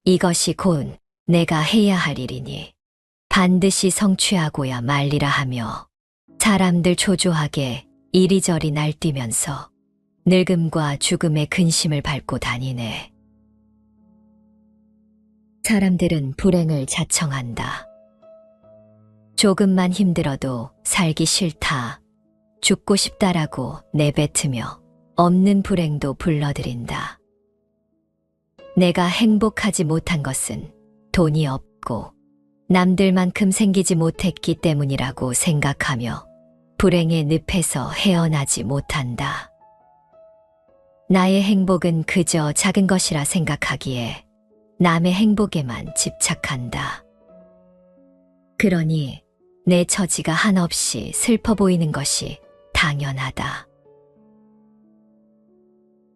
이것이 곧 내가 해야 할 일이니 반드시 성취하고야 말리라 하며 사람들 초조하게 이리저리 날뛰면서 늙음과 죽음의 근심을 밟고 다니네. 사람들은 불행을 자청한다. 조금만 힘들어도 살기 싫다, 죽고 싶다라고 내뱉으며 없는 불행도 불러들인다. 내가 행복하지 못한 것은 돈이 없고 남들만큼 생기지 못했기 때문이라고 생각하며 불행의 늪에서 헤어나지 못한다. 나의 행복은 그저 작은 것이라 생각하기에 남의 행복에만 집착한다. 그러니 내 처지가 한없이 슬퍼 보이는 것이 당연하다.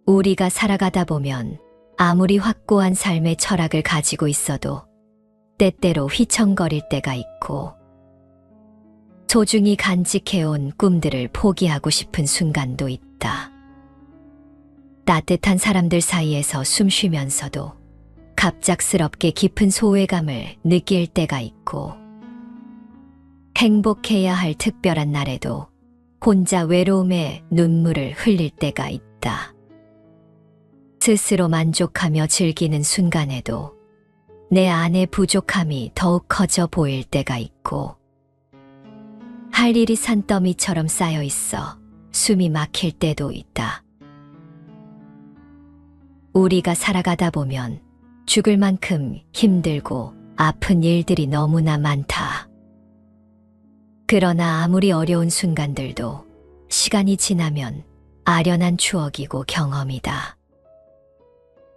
우리가 살아가다 보면 아무리 확고한 삶의 철학을 가지고 있어도 때때로 휘청거릴 때가 있고 소중히 간직해온 꿈들을 포기하고 싶은 순간도 있다. 따뜻한 사람들 사이에서 숨 쉬면서도 갑작스럽게 깊은 소외감을 느낄 때가 있고 행복해야 할 특별한 날에도 혼자 외로움에 눈물을 흘릴 때가 있다. 스스로 만족하며 즐기는 순간에도 내 안의 부족함이 더욱 커져 보일 때가 있고 할 일이 산더미처럼 쌓여 있어 숨이 막힐 때도 있다. 우리가 살아가다 보면 죽을 만큼 힘들고 아픈 일들이 너무나 많다. 그러나 아무리 어려운 순간들도 시간이 지나면 아련한 추억이고 경험이다.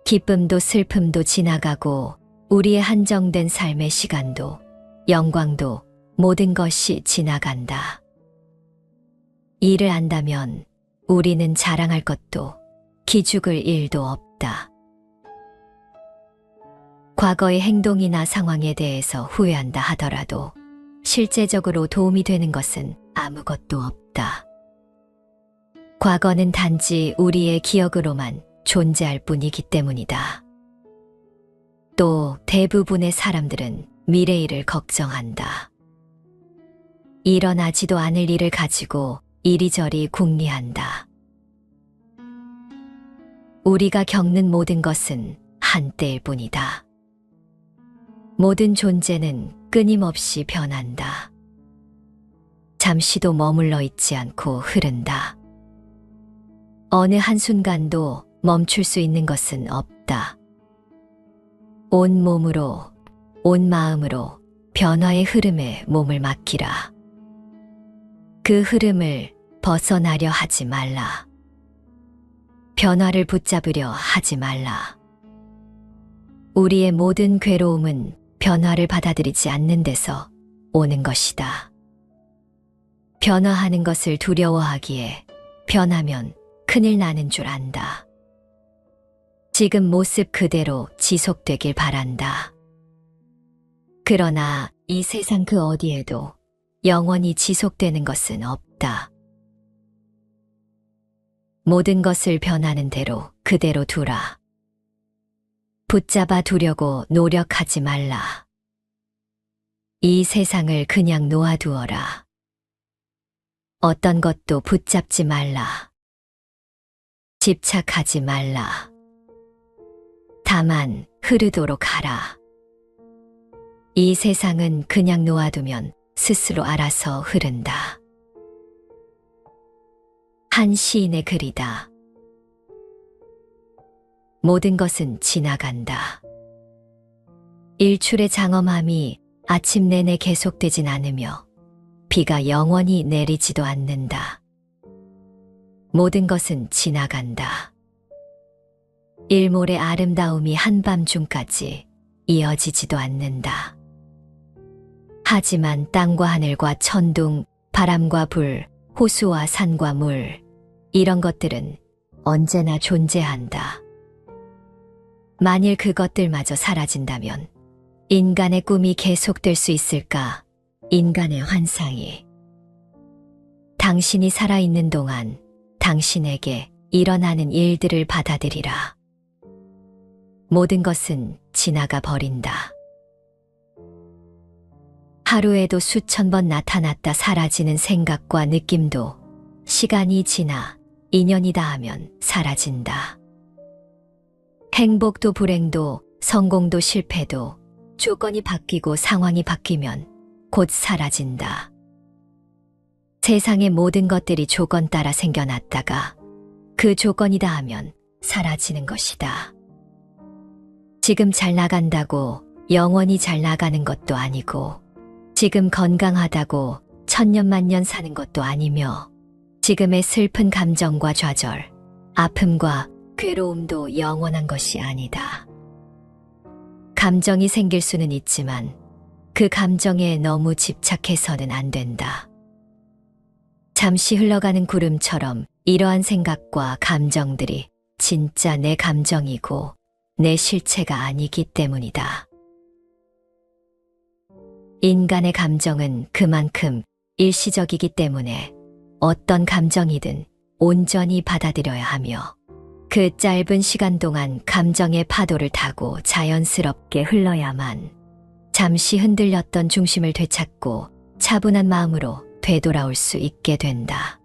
기쁨도 슬픔도 지나가고 우리의 한정된 삶의 시간도 영광도 모든 것이 지나간다. 이를 안다면 우리는 자랑할 것도 기죽을 일도 없다. 과거의 행동이나 상황에 대해서 후회한다 하더라도 실제적으로 도움이 되는 것은 아무것도 없다. 과거는 단지 우리의 기억으로만 존재할 뿐이기 때문이다. 또 대부분의 사람들은 미래일을 걱정한다. 일어나지도 않을 일을 가지고 이리저리 궁리한다. 우리가 겪는 모든 것은 한때일 뿐이다. 모든 존재는 끊임없이 변한다. 잠시도 머물러 있지 않고 흐른다. 어느 한순간도 멈출 수 있는 것은 없다. 온 몸으로, 온 마음으로 변화의 흐름에 몸을 맡기라. 그 흐름을 벗어나려 하지 말라. 변화를 붙잡으려 하지 말라. 우리의 모든 괴로움은 변화를 받아들이지 않는 데서 오는 것이다. 변화하는 것을 두려워하기에 변하면 큰일 나는 줄 안다. 지금 모습 그대로 지속되길 바란다. 그러나 이 세상 그 어디에도 영원히 지속되는 것은 없다. 모든 것을 변하는 대로 그대로 두라. 붙잡아 두려고 노력하지 말라. 이 세상을 그냥 놓아두어라. 어떤 것도 붙잡지 말라. 집착하지 말라. 다만 흐르도록 하라. 이 세상은 그냥 놓아두면 스스로 알아서 흐른다. 한 시인의 글이다. 모든 것은 지나간다. 일출의 장엄함이 아침 내내 계속되진 않으며 비가 영원히 내리지도 않는다. 모든 것은 지나간다. 일몰의 아름다움이 한밤중까지 이어지지도 않는다. 하지만 땅과 하늘과 천둥, 바람과 불, 호수와 산과 물, 이런 것들은 언제나 존재한다. 만일 그것들마저 사라진다면 인간의 꿈이 계속될 수 있을까? 인간의 환상이. 당신이 살아있는 동안 당신에게 일어나는 일들을 받아들이라. 모든 것은 지나가 버린다. 하루에도 수천 번 나타났다 사라지는 생각과 느낌도 시간이 지나 인연이다 하면 사라진다. 행복도 불행도 성공도 실패도 조건이 바뀌고 상황이 바뀌면 곧 사라진다. 세상의 모든 것들이 조건 따라 생겨났다가 그 조건이다 하면 사라지는 것이다. 지금 잘 나간다고 영원히 잘 나가는 것도 아니고, 지금 건강하다고 천년만년 사는 것도 아니며, 지금의 슬픈 감정과 좌절, 아픔과 괴로움도 영원한 것이 아니다. 감정이 생길 수는 있지만 그 감정에 너무 집착해서는 안 된다. 잠시 흘러가는 구름처럼 이러한 생각과 감정들이 진짜 내 감정이고 내 실체가 아니기 때문이다. 인간의 감정은 그만큼 일시적이기 때문에 어떤 감정이든 온전히 받아들여야 하며, 그 짧은 시간 동안 감정의 파도를 타고 자연스럽게 흘러야만 잠시 흔들렸던 중심을 되찾고 차분한 마음으로 되돌아올 수 있게 된다.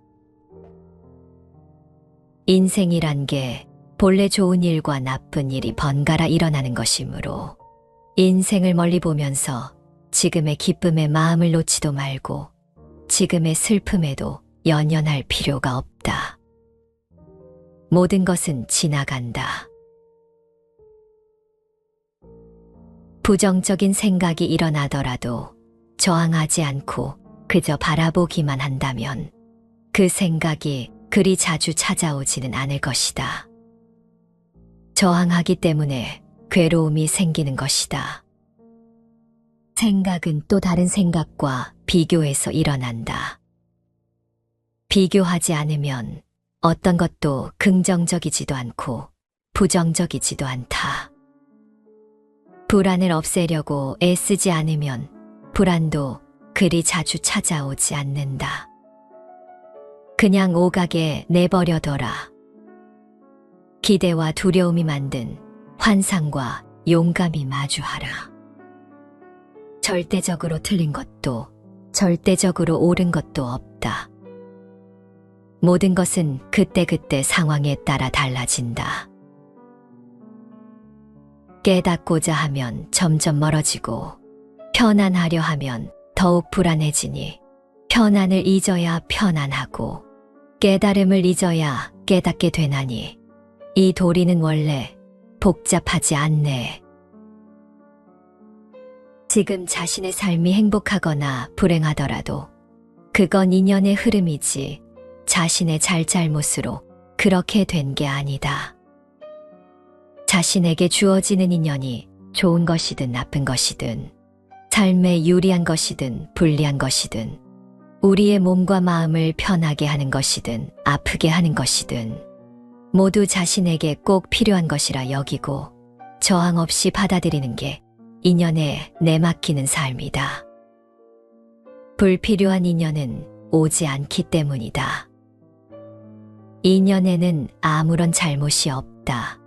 인생이란 게 본래 좋은 일과 나쁜 일이 번갈아 일어나는 것이므로 인생을 멀리 보면서 지금의 기쁨에 마음을 놓지도 말고 지금의 슬픔에도 연연할 필요가 없다. 모든 것은 지나간다. 부정적인 생각이 일어나더라도 저항하지 않고 그저 바라보기만 한다면 그 생각이 그리 자주 찾아오지는 않을 것이다. 저항하기 때문에 괴로움이 생기는 것이다. 생각은 또 다른 생각과 비교해서 일어난다. 비교하지 않으면 어떤 것도 긍정적이지도 않고 부정적이지도 않다. 불안을 없애려고 애쓰지 않으면 불안도 그리 자주 찾아오지 않는다. 그냥 오가게 내버려둬라. 기대와 두려움이 만든 환상과 용감히 마주하라. 절대적으로 틀린 것도 절대적으로 옳은 것도 없다. 모든 것은 그때그때 상황에 따라 달라진다. 깨닫고자 하면 점점 멀어지고 편안하려 하면 더욱 불안해지니, 편안을 잊어야 편안하고 깨달음을 잊어야 깨닫게 되나니 이 도리는 원래 복잡하지 않네. 지금 자신의 삶이 행복하거나 불행하더라도 그건 인연의 흐름이지 자신의 잘잘못으로 그렇게 된 게 아니다. 자신에게 주어지는 인연이 좋은 것이든 나쁜 것이든, 삶에 유리한 것이든 불리한 것이든, 우리의 몸과 마음을 편하게 하는 것이든 아프게 하는 것이든 모두 자신에게 꼭 필요한 것이라 여기고 저항 없이 받아들이는 게 인연에 내맡기는 삶이다. 불필요한 인연은 오지 않기 때문이다. 인연에는 아무런 잘못이 없다.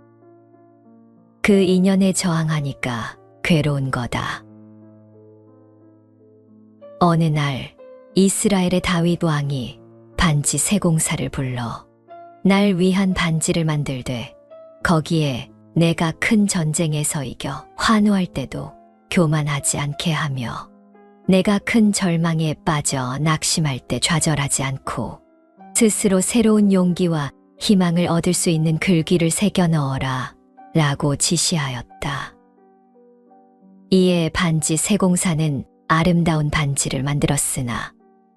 그 인연에 저항하니까 괴로운 거다. 어느 날 이스라엘의 다윗 왕이 반지 세공사를 불러 날 위한 반지를 만들되 거기에 내가 큰 전쟁에서 이겨 환호할 때도 교만하지 않게 하며, 내가 큰 절망에 빠져 낙심할 때 좌절하지 않고 스스로 새로운 용기와 희망을 얻을 수 있는 글귀를 새겨 넣어라 라고 지시하였다. 이에 반지 세공사는 아름다운 반지를 만들었으나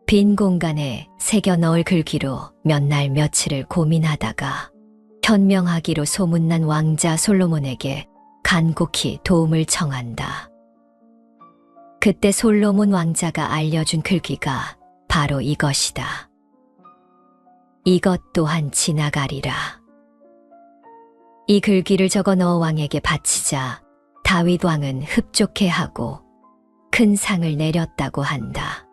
빈 공간에 새겨 넣을 글귀로 몇 날 며칠을 고민하다가 현명하기로 소문난 왕자 솔로몬에게 간곡히 도움을 청한다. 그때 솔로몬 왕자가 알려준 글귀가 바로 이것이다. 이것 또한 지나가리라. 이 글귀를 적어 넣어 왕에게 바치자 다윗 왕은 흡족해하고 큰 상을 내렸다고 한다.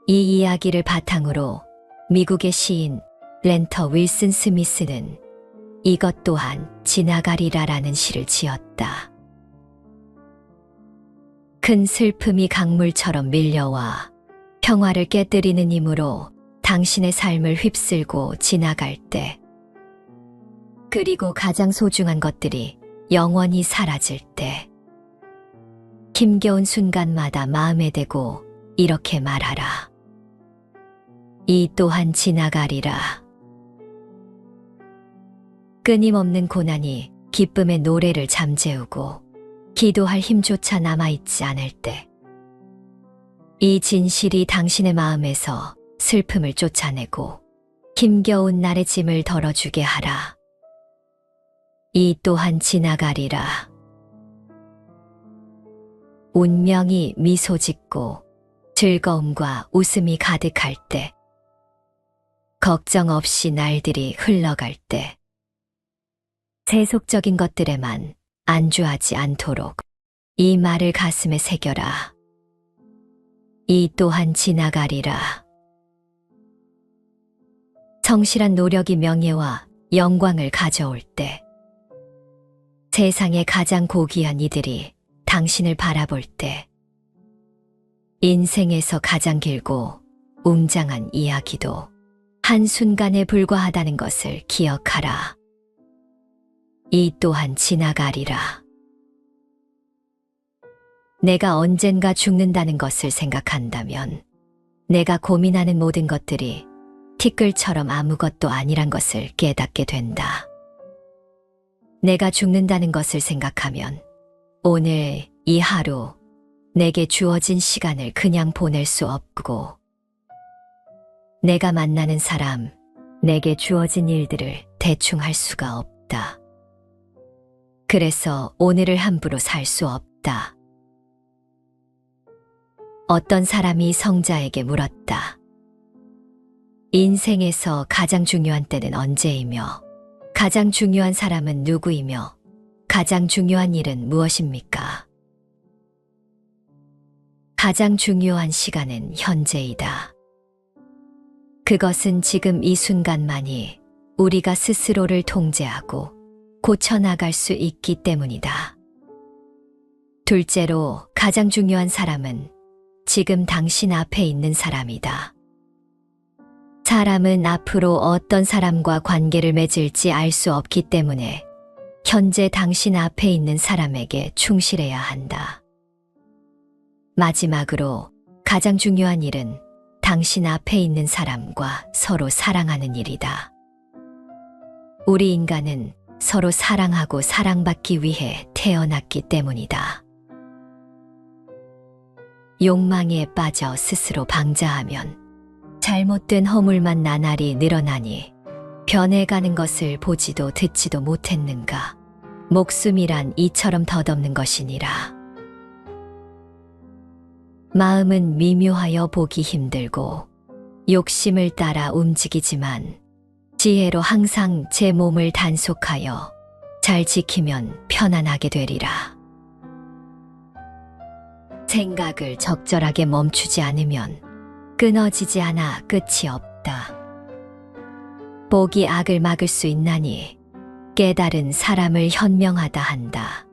이 이야기를 바탕으로 미국의 시인 렌터 윌슨 스미스는 이것 또한 지나가리라라는 시를 지었다. 큰 슬픔이 강물처럼 밀려와 평화를 깨뜨리는 힘으로 당신의 삶을 휩쓸고 지나갈 때, 그리고 가장 소중한 것들이 영원히 사라질 때, 힘겨운 순간마다 마음에 대고 이렇게 말하라. 이 또한 지나가리라. 끊임없는 고난이 기쁨의 노래를 잠재우고 기도할 힘조차 남아있지 않을 때, 이 진실이 당신의 마음에서 슬픔을 쫓아내고 힘겨운 날의 짐을 덜어주게 하라. 이 또한 지나가리라. 운명이 미소 짓고 즐거움과 웃음이 가득할 때, 걱정 없이 날들이 흘러갈 때, 세속적인 것들에만 안주하지 않도록 이 말을 가슴에 새겨라. 이 또한 지나가리라. 성실한 노력이 명예와 영광을 가져올 때, 세상의 가장 고귀한 이들이 당신을 바라볼 때, 인생에서 가장 길고 웅장한 이야기도 한순간에 불과하다는 것을 기억하라. 이 또한 지나가리라. 내가 언젠가 죽는다는 것을 생각한다면 내가 고민하는 모든 것들이 티끌처럼 아무것도 아니란 것을 깨닫게 된다. 내가 죽는다는 것을 생각하면 오늘 이 하루 내게 주어진 시간을 그냥 보낼 수 없고, 내가 만나는 사람, 내게 주어진 일들을 대충 할 수가 없다. 그래서 오늘을 함부로 살 수 없다. 어떤 사람이 성자에게 물었다. 인생에서 가장 중요한 때는 언제이며, 가장 중요한 사람은 누구이며, 가장 중요한 일은 무엇입니까? 가장 중요한 시간은 현재이다. 그것은 지금 이 순간만이 우리가 스스로를 통제하고 고쳐나갈 수 있기 때문이다. 둘째로 가장 중요한 사람은 지금 당신 앞에 있는 사람이다. 사람은 앞으로 어떤 사람과 관계를 맺을지 알 수 없기 때문에 현재 당신 앞에 있는 사람에게 충실해야 한다. 마지막으로 가장 중요한 일은 당신 앞에 있는 사람과 서로 사랑하는 일이다. 우리 인간은 서로 사랑하고 사랑받기 위해 태어났기 때문이다. 욕망에 빠져 스스로 방자하면 잘못된 허물만 나날이 늘어나니 변해가는 것을 보지도 듣지도 못했는가. 목숨이란 이처럼 덧없는 것이니라. 마음은 미묘하여 보기 힘들고 욕심을 따라 움직이지만 지혜로 항상 제 몸을 단속하여 잘 지키면 편안하게 되리라. 생각을 적절하게 멈추지 않으면 끊어지지 않아 끝이 없다. 복이 악을 막을 수 있나니 깨달은 사람을 현명하다 한다.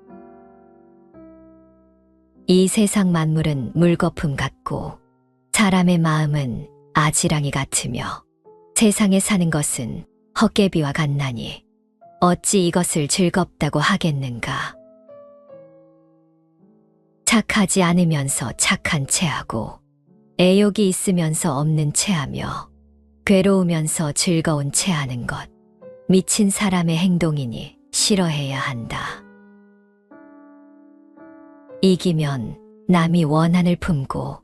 이 세상 만물은 물거품 같고 사람의 마음은 아지랑이 같으며 세상에 사는 것은 헛개비와 같나니 어찌 이것을 즐겁다고 하겠는가. 착하지 않으면서 착한 체하고 애욕이 있으면서 없는 체하며 괴로우면서 즐거운 체하는 것, 미친 사람의 행동이니 싫어해야 한다. 이기면 남이 원한을 품고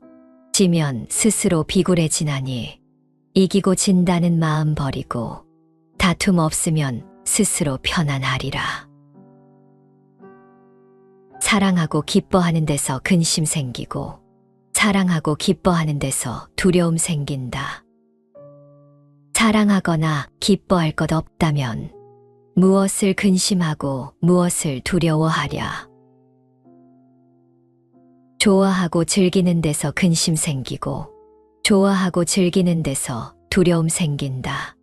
지면 스스로 비굴해지나니 이기고 진다는 마음 버리고 다툼 없으면 스스로 편안하리라. 사랑하고 기뻐하는 데서 근심 생기고 사랑하고 기뻐하는 데서 두려움 생긴다. 사랑하거나 기뻐할 것 없다면 무엇을 근심하고 무엇을 두려워하랴. 좋아하고 즐기는 데서 근심 생기고 좋아하고 즐기는 데서 두려움 생긴다.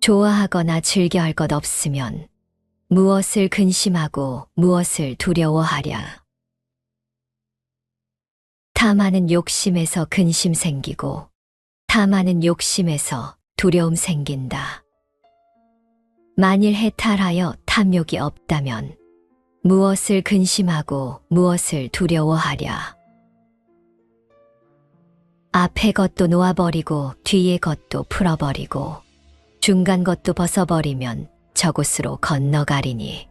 좋아하거나 즐겨할 것 없으면 무엇을 근심하고 무엇을 두려워하랴. 탐하는 욕심에서 근심 생기고 탐하는 욕심에서 두려움 생긴다. 만일 해탈하여 탐욕이 없다면 무엇을 근심하고 무엇을 두려워하랴. 앞의 것도 놓아버리고 뒤의 것도 풀어버리고 중간 것도 벗어버리면 저곳으로 건너가리니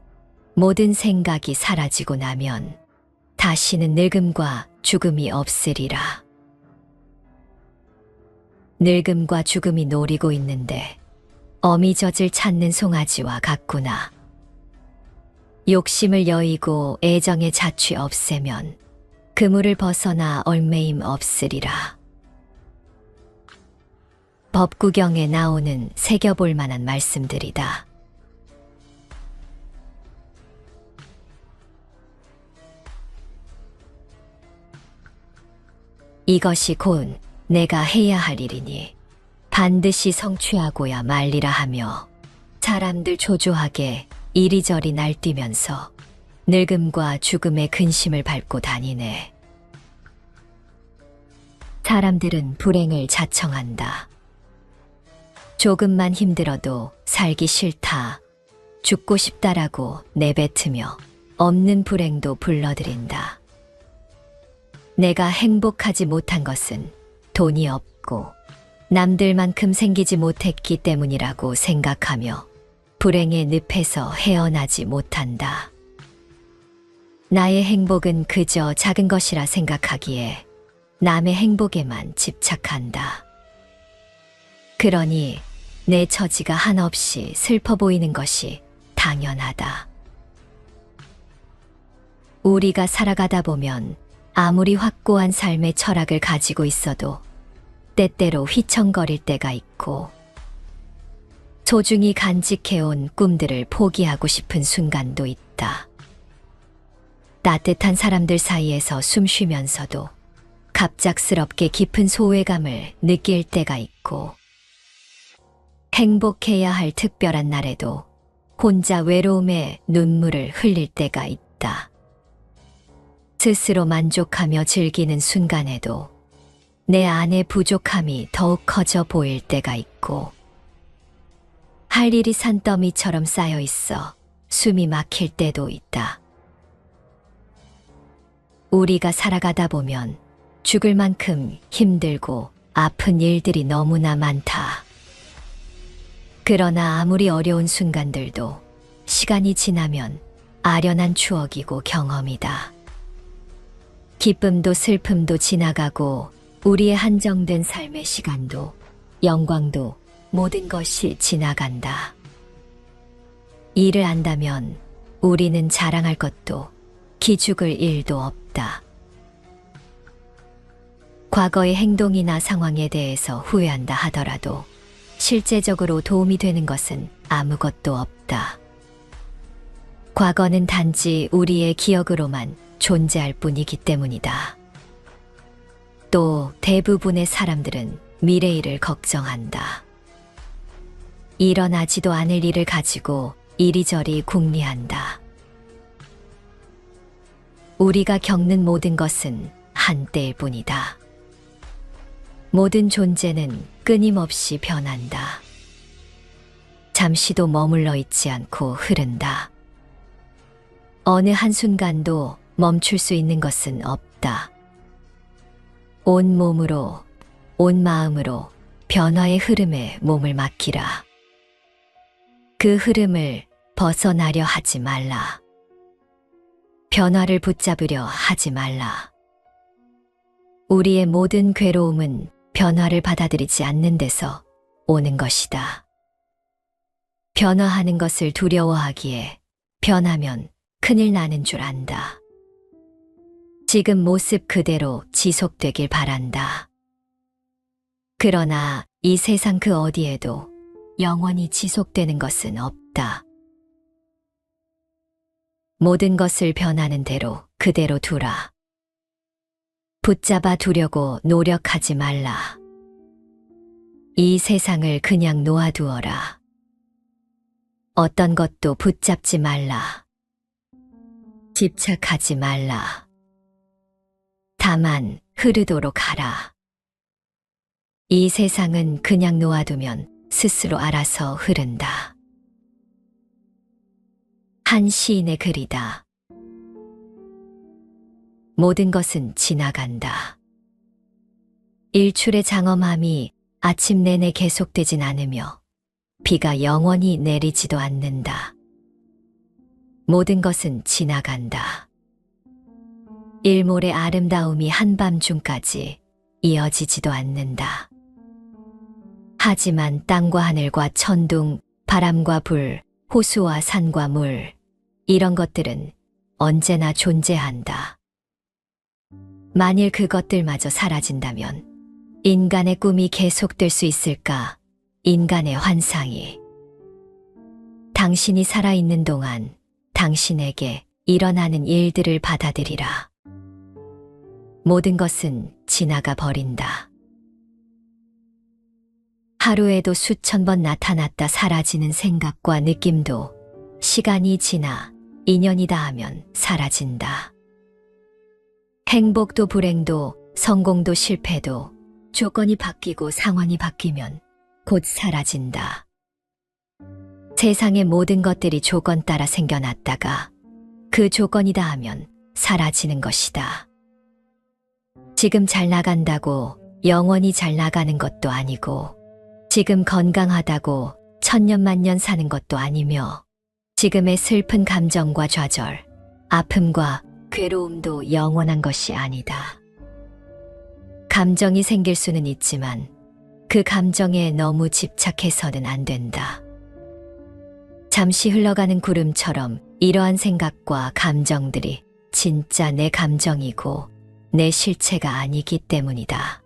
모든 생각이 사라지고 나면 다시는 늙음과 죽음이 없으리라. 늙음과 죽음이 노리고 있는데 어미젖을 찾는 송아지와 같구나. 욕심을 여의고 애정의 자취 없애면 그물을 벗어나 얼매임 없으리라. 법구경에 나오는 새겨볼 만한 말씀들이다. 이것이 곧 내가 해야 할 일이니 반드시 성취하고야 말리라 하며 사람들 초조하게 이리저리 날뛰면서 늙음과 죽음의 근심을 밟고 다니네. 사람들은 불행을 자청한다. 조금만 힘들어도 살기 싫다, 죽고 싶다라고 내뱉으며 없는 불행도 불러들인다. 내가 행복하지 못한 것은 돈이 없고 남들만큼 생기지 못했기 때문이라고 생각하며 불행의 늪에서 헤어나지 못한다. 나의 행복은 그저 작은 것이라 생각하기에 남의 행복에만 집착한다. 그러니 내 처지가 한없이 슬퍼 보이는 것이 당연하다. 우리가 살아가다 보면 아무리 확고한 삶의 철학을 가지고 있어도 때때로 휘청거릴 때가 있고 소중히 간직해온 꿈들을 포기하고 싶은 순간도 있다. 따뜻한 사람들 사이에서 숨 쉬면서도 갑작스럽게 깊은 소외감을 느낄 때가 있고 행복해야 할 특별한 날에도 혼자 외로움에 눈물을 흘릴 때가 있다. 스스로 만족하며 즐기는 순간에도 내 안의 부족함이 더욱 커져 보일 때가 있고 할 일이 산더미처럼 쌓여 있어 숨이 막힐 때도 있다. 우리가 살아가다 보면 죽을 만큼 힘들고 아픈 일들이 너무나 많다. 그러나 아무리 어려운 순간들도 시간이 지나면 아련한 추억이고 경험이다. 기쁨도 슬픔도 지나가고 우리의 한정된 삶의 시간도 영광도 모든 것이 지나간다. 이를 안다면 우리는 자랑할 것도 기죽을 일도 없다. 과거의 행동이나 상황에 대해서 후회한다 하더라도 실제적으로 도움이 되는 것은 아무것도 없다. 과거는 단지 우리의 기억으로만 존재할 뿐이기 때문이다. 또 대부분의 사람들은 미래일을 걱정한다. 일어나지도 않을 일을 가지고 이리저리 궁리한다. 우리가 겪는 모든 것은 한때일 뿐이다. 모든 존재는 끊임없이 변한다. 잠시도 머물러 있지 않고 흐른다. 어느 한순간도 멈출 수 있는 것은 없다. 온 몸으로, 온 마음으로 변화의 흐름에 몸을 맡기라. 그 흐름을 벗어나려 하지 말라. 변화를 붙잡으려 하지 말라. 우리의 모든 괴로움은 변화를 받아들이지 않는 데서 오는 것이다. 변화하는 것을 두려워하기에 변하면 큰일 나는 줄 안다. 지금 모습 그대로 지속되길 바란다. 그러나 이 세상 그 어디에도 영원히 지속되는 것은 없다. 모든 것을 변하는 대로 그대로 두라. 붙잡아 두려고 노력하지 말라. 이 세상을 그냥 놓아두어라. 어떤 것도 붙잡지 말라. 집착하지 말라. 다만 흐르도록 하라. 이 세상은 그냥 놓아두면 스스로 알아서 흐른다. 한 시인의 글이다. 모든 것은 지나간다. 일출의 장엄함이 아침 내내 계속되진 않으며 비가 영원히 내리지도 않는다. 모든 것은 지나간다. 일몰의 아름다움이 한밤중까지 이어지지도 않는다. 하지만 땅과 하늘과 천둥, 바람과 불, 호수와 산과 물, 이런 것들은 언제나 존재한다. 만일 그것들마저 사라진다면 인간의 꿈이 계속될 수 있을까? 인간의 환상이. 당신이 살아있는 동안 당신에게 일어나는 일들을 받아들이라. 모든 것은 지나가 버린다. 하루에도 수천 번 나타났다 사라지는 생각과 느낌도 시간이 지나 인연이다 하면 사라진다. 행복도 불행도 성공도 실패도 조건이 바뀌고 상황이 바뀌면 곧 사라진다. 세상의 모든 것들이 조건 따라 생겨났다가 그 조건이다 하면 사라지는 것이다. 지금 잘 나간다고 영원히 잘 나가는 것도 아니고 지금 건강하다고 천년만년 사는 것도 아니며 지금의 슬픈 감정과 좌절, 아픔과 괴로움도 영원한 것이 아니다. 감정이 생길 수는 있지만 그 감정에 너무 집착해서는 안 된다. 잠시 흘러가는 구름처럼 이러한 생각과 감정들이 진짜 내 감정이고 내 실체가 아니기 때문이다.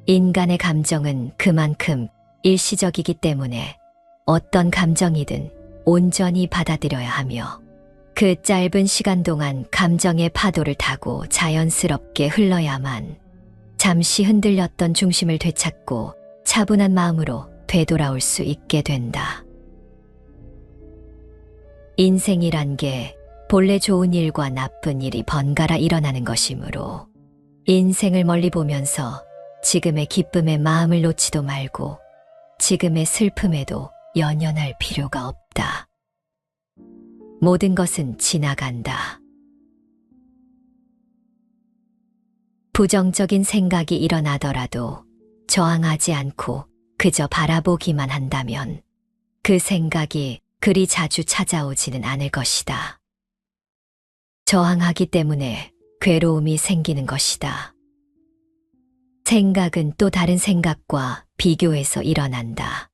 인간의 감정은 그만큼 일시적이기 때문에 어떤 감정이든 온전히 받아들여야 하며 그 짧은 시간 동안 감정의 파도를 타고 자연스럽게 흘러야만 잠시 흔들렸던 중심을 되찾고 차분한 마음으로 되돌아올 수 있게 된다. 인생이란 게 본래 좋은 일과 나쁜 일이 번갈아 일어나는 것이므로 인생을 멀리 보면서 지금의 기쁨에 마음을 놓지도 말고 지금의 슬픔에도 연연할 필요가 없다. 모든 것은 지나간다. 부정적인 생각이 일어나더라도 저항하지 않고 그저 바라보기만 한다면 그 생각이 그리 자주 찾아오지는 않을 것이다. 저항하기 때문에 괴로움이 생기는 것이다. 생각은 또 다른 생각과 비교해서 일어난다.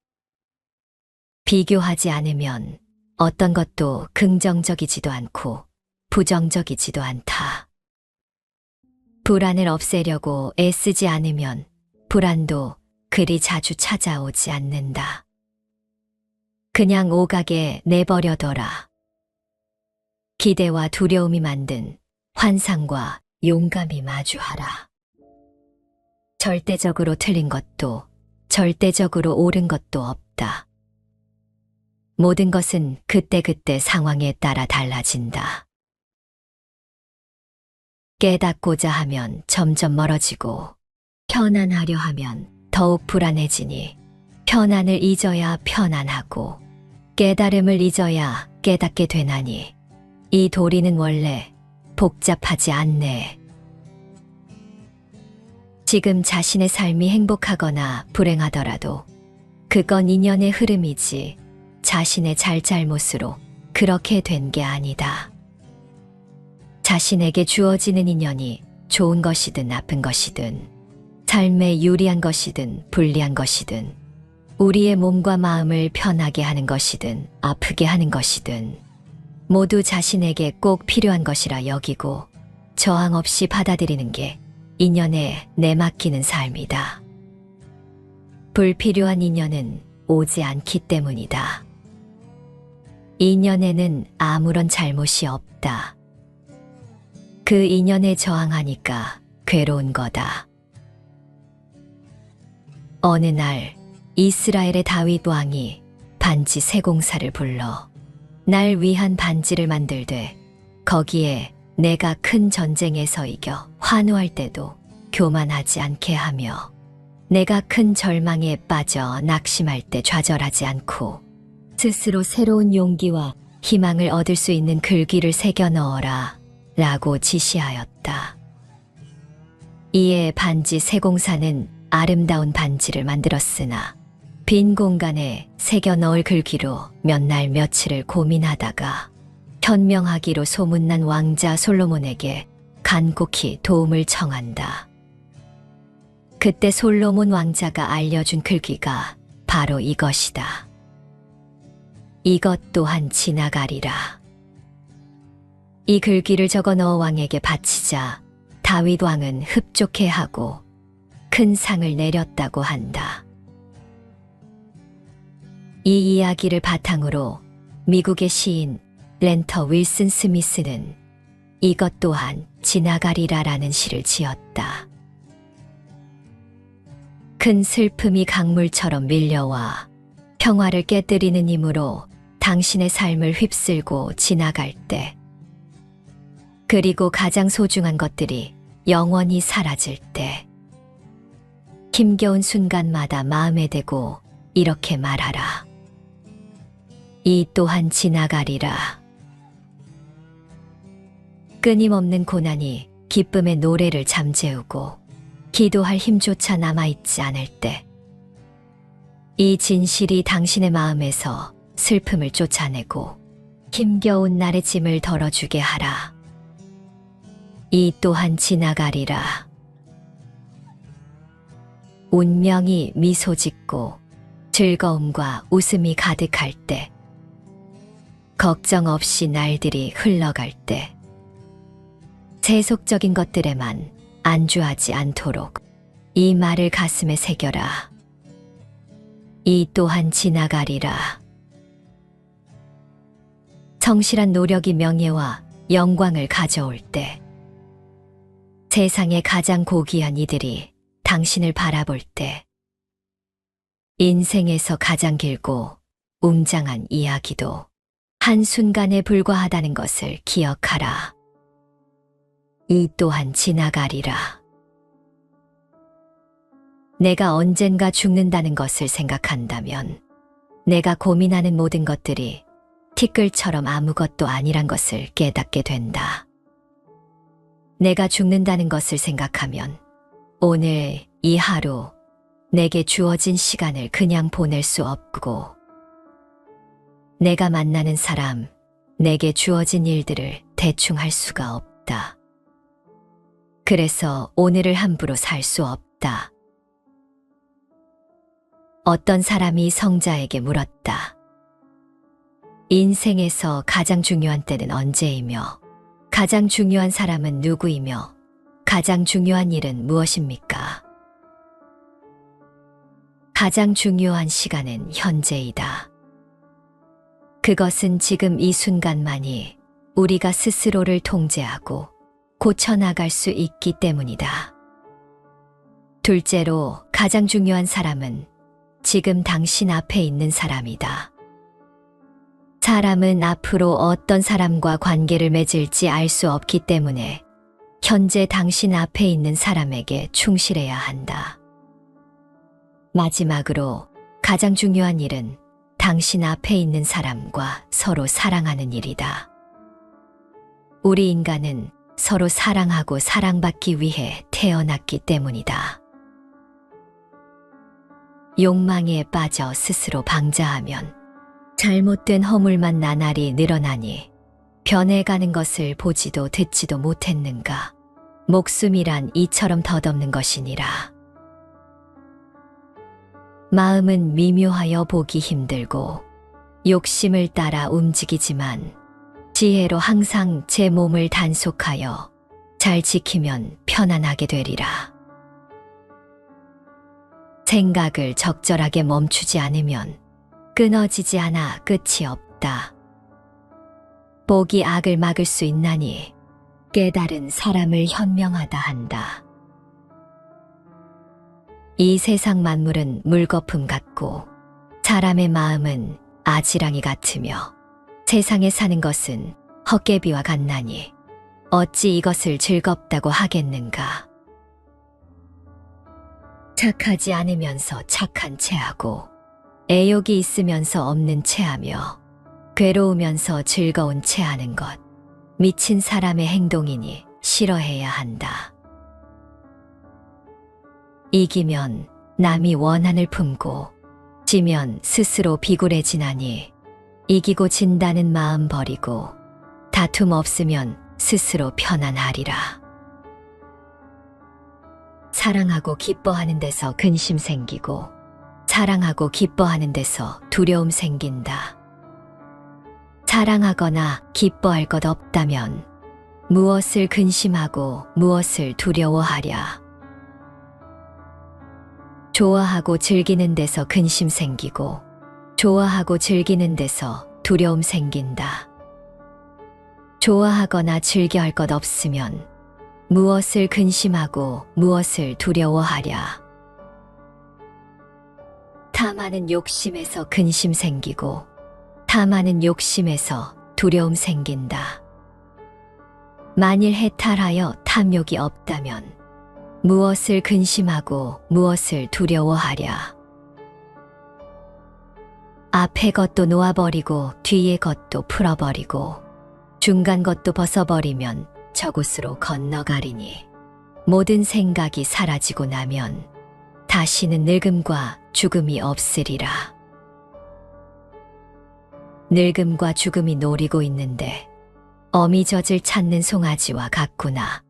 비교하지 않으면 어떤 것도 긍정적이지도 않고 부정적이지도 않다. 불안을 없애려고 애쓰지 않으면 불안도 그리 자주 찾아오지 않는다. 그냥 오가게 내버려둬라. 기대와 두려움이 만든 환상과 용감히 마주하라. 절대적으로 틀린 것도 절대적으로 옳은 것도 없다. 모든 것은 그때그때 상황에 따라 달라진다. 깨닫고자 하면 점점 멀어지고 편안하려 하면 더욱 불안해지니 편안을 잊어야 편안하고 깨달음을 잊어야 깨닫게 되나니 이 도리는 원래 복잡하지 않네. 지금 자신의 삶이 행복하거나 불행하더라도 그건 인연의 흐름이지 자신의 잘잘못으로 그렇게 된 게 아니다. 자신에게 주어지는 인연이 좋은 것이든 나쁜 것이든 삶에 유리한 것이든 불리한 것이든 우리의 몸과 마음을 편하게 하는 것이든 아프게 하는 것이든 모두 자신에게 꼭 필요한 것이라 여기고 저항 없이 받아들이는 게 인연에 내맡기는 삶이다. 불필요한 인연은 오지 않기 때문이다. 인연에는 아무런 잘못이 없다. 그 인연에 저항하니까 괴로운 거다. 어느 날 이스라엘의 다윗 왕이 반지 세공사를 불러 날 위한 반지를 만들되 거기에 내가 큰 전쟁에서 이겨 환호할 때도 교만하지 않게 하며 내가 큰 절망에 빠져 낙심할 때 좌절하지 않고 스스로 새로운 용기와 희망을 얻을 수 있는 글귀를 새겨 넣어라 라고 지시하였다. 이에 반지 세공사는 아름다운 반지를 만들었으나 빈 공간에 새겨 넣을 글귀로 몇 날 며칠을 고민하다가 현명하기로 소문난 왕자 솔로몬에게 간곡히 도움을 청한다. 그때 솔로몬 왕자가 알려준 글귀가 바로 이것이다. 이것 또한 지나가리라. 이 글귀를 적어 넣어 왕에게 바치자 다윗 왕은 흡족해하고 큰 상을 내렸다고 한다. 이 이야기를 바탕으로 미국의 시인 렌터 윌슨 스미스는 이것 또한 지나가리라라는 시를 지었다. 큰 슬픔이 강물처럼 밀려와 평화를 깨뜨리는 힘으로 당신의 삶을 휩쓸고 지나갈 때, 그리고 가장 소중한 것들이 영원히 사라질 때, 힘겨운 순간마다 마음에 대고 이렇게 말하라. 이 또한 지나가리라. 끊임없는 고난이 기쁨의 노래를 잠재우고 기도할 힘조차 남아있지 않을 때, 이 진실이 당신의 마음에서 슬픔을 쫓아내고 힘겨운 날의 짐을 덜어주게 하라. 이 또한 지나가리라. 운명이 미소 짓고 즐거움과 웃음이 가득할 때, 걱정 없이 날들이 흘러갈 때, 세속적인 것들에만 안주하지 않도록 이 말을 가슴에 새겨라. 이 또한 지나가리라. 성실한 노력이 명예와 영광을 가져올 때, 세상의 가장 고귀한 이들이 당신을 바라볼 때, 인생에서 가장 길고 웅장한 이야기도 한순간에 불과하다는 것을 기억하라. 이 또한 지나가리라. 내가 언젠가 죽는다는 것을 생각한다면 내가 고민하는 모든 것들이 티끌처럼 아무것도 아니란 것을 깨닫게 된다. 내가 죽는다는 것을 생각하면 오늘 이 하루 내게 주어진 시간을 그냥 보낼 수 없고, 내가 만나는 사람, 내게 주어진 일들을 대충 할 수가 없다. 그래서 오늘을 함부로 살 수 없다. 어떤 사람이 성자에게 물었다. 인생에서 가장 중요한 때는 언제이며, 가장 중요한 사람은 누구이며, 가장 중요한 일은 무엇입니까? 가장 중요한 시간은 현재이다. 그것은 지금 이 순간만이 우리가 스스로를 통제하고 고쳐나갈 수 있기 때문이다. 둘째로 가장 중요한 사람은 지금 당신 앞에 있는 사람이다. 사람은 앞으로 어떤 사람과 관계를 맺을지 알 수 없기 때문에 현재 당신 앞에 있는 사람에게 충실해야 한다. 마지막으로 가장 중요한 일은 당신 앞에 있는 사람과 서로 사랑하는 일이다. 우리 인간은 서로 사랑하고 사랑받기 위해 태어났기 때문이다. 욕망에 빠져 스스로 방자하면 잘못된 허물만 나날이 늘어나니 변해가는 것을 보지도 듣지도 못했는가. 목숨이란 이처럼 덧없는 것이니라. 마음은 미묘하여 보기 힘들고 욕심을 따라 움직이지만 지혜로 항상 제 몸을 단속하여 잘 지키면 편안하게 되리라. 생각을 적절하게 멈추지 않으면 끊어지지 않아 끝이 없다. 복이 악을 막을 수 있나니 깨달은 사람을 현명하다 한다. 이 세상 만물은 물거품 같고 사람의 마음은 아지랑이 같으며 세상에 사는 것은 헛개비와 같나니 어찌 이것을 즐겁다고 하겠는가. 착하지 않으면서 착한 체하고 애욕이 있으면서 없는 체하며 괴로우면서 즐거운 체하는 것, 미친 사람의 행동이니 싫어해야 한다. 이기면 남이 원한을 품고 지면 스스로 비굴해지나니 이기고 진다는 마음 버리고 다툼 없으면 스스로 편안하리라. 사랑하고 기뻐하는 데서 근심 생기고 사랑하고 기뻐하는 데서 두려움 생긴다. 사랑하거나 기뻐할 것 없다면 무엇을 근심하고 무엇을 두려워하랴. 좋아하고 즐기는 데서 근심 생기고 좋아하고 즐기는 데서 두려움 생긴다. 좋아하거나 즐겨 할 것 없으면 무엇을 근심하고 무엇을 두려워하랴. 탐하는 욕심에서 근심 생기고 탐하는 욕심에서 두려움 생긴다. 만일 해탈하여 탐욕이 없다면 무엇을 근심하고 무엇을 두려워하랴. 앞의 것도 놓아버리고 뒤의 것도 풀어버리고 중간 것도 벗어버리면 저곳으로 건너가리니 모든 생각이 사라지고 나면 다시는 늙음과 죽음이 없으리라. 늙음과 죽음이 노리고 있는데 어미젖을 찾는 송아지와 같구나.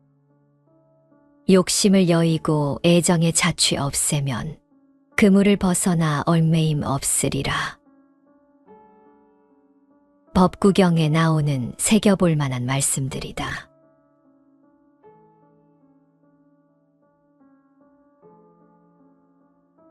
욕심을 여의고 애정의 자취 없애면 그물을 벗어나 얼매임 없으리라. 법구경에 나오는 새겨볼 만한 말씀들이다.